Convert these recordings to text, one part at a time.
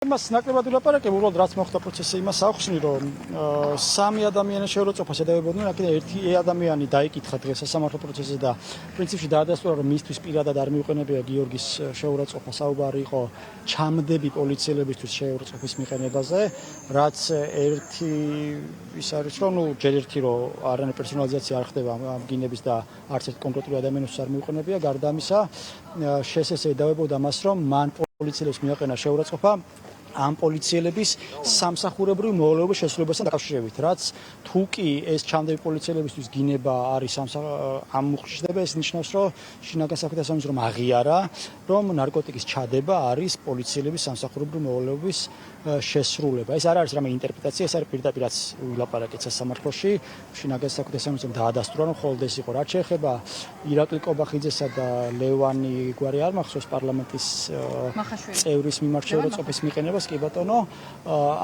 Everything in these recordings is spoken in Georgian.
მას ნაკლებად ვილაპარაკებ, უბრალოდ რაც მოხდა პროცესზე იმას ახსნი, რომ სამი ადამიანის შეურაცხყოფას ედავებოდნენ, აქედან ერთი ადამიანი დაიკითხა დღეს სასამართლო პროცესზე და პრინციპში დაადასტურა, რომ მისთვის პირადად არ მიუყენებია გიორგის შეურაცხყოფა, საუბარი იყო ჩამდები პოლიციელებისთვის შეურაცხყოფის მიყენებაზე, რაც ერთი ის არის, რომ ჯერ ერთი რომ არანაირი პერსონალიზაცია არ ხდება ამ გინების და არც ერთ კონკრეტული ადამიანისთვის არ მიუყენებია, გარდა ამისა, შესეს ედავებოდა მას, რომ მან პოლიციელებს მიაყენა შეურაცხყოფა ამ პოლიციელების სამსახურებრივ მოვალეობის შესრულებასთან დაკავშირებით, რაც თუ კი ეს ჩამდები პოლიციელებისთვის გინება არის ამ უხშდება, ეს ნიშნავს, რომ შინაგან საქმეთა სამინისტრომ აღიარა, რომ ნარკოტიკის ჩადება არის პოლიციელების სამსახურებრივ მოვალეობის შესრულება. ეს არ არის რამე ინტერპრეტაცია, ეს არის პირდაპირ რაც ვილაპარაკეთ სასამართლოში. შინაგან საქმეთა სამინისტრომ დაადასტურა, რომ ხოლმე ეს იყო. რაც შეეხება ირაკლი კობახიძესა და ლევანი გვარი არ მახსოვს პარლამენტის წევრის მიმართ შეურაცხყოფის მიყენებას, კი ბატონო,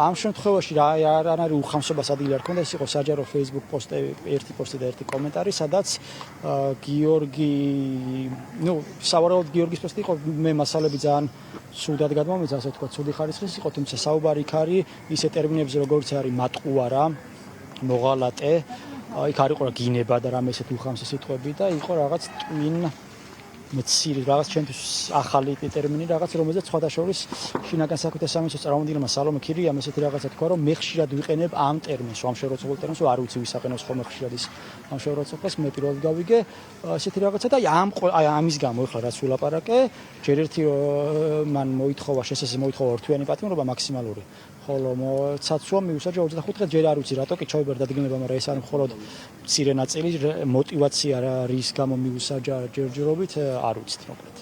ამ შემთხვევაში რა არ არის უხამსობას ადგილი არ ქონდა, ეს იყო საჯარო Facebook პოსტი, ერთი პოსტი და ერთი კომენტარი, სადაც გიორგი, სავარაუდოდ გიორგის პოსტი იყო, მე მასალები ძალიან სუდად გადმომეცა, ასე ვთქვათ, სუდი ხარისხის იყო, თუმცა საუბარი იქ არის ისე ტერმინებზე, როგორც არის მატყუარა, მოღალატე, იქ არ იყო რა გინება და რამე ესეთი უხამსი სიტყვები და იყო რაღაც ტვინ მცირე რაღაც ჩემთვის ახალი ტერმინი რაღაც, რომელზეც სხვათა შორის შინაგან საქმეთა სამინისტროს წარმომადგენელმა სალომე ქირიამ ესეთი რაღაცა თქვა, რომ მე ხშირად ვიყენებ ამ ტერმინს, ამ შეურაცხყოფილ ტერმინს, არ ვიცი ვის აყენებს ხოლმე ხშირად ის ამ შეურაცხყოფას, მე პირველად გავიგე ესეთი რაღაცა და ამის გამო ეხლა რაც ვილაპარაკე, ჯერ ერთი მან მოითხოვა შესაძლოა მოითხოვა ორთვიანი პატიმრობა მაქსიმალური. ხოლო ცაცვა მიუსაჯა 25 დღე, ჯერ არ ვიცი რატო კი ჩავიბერ დადგენილება, მაგრამ ეს არის მხოლოდ მცირე ნაწილი, мотиваცია რის გამო მიუსაჯა ჯერჯერობით არ ვიცით მოკლედ.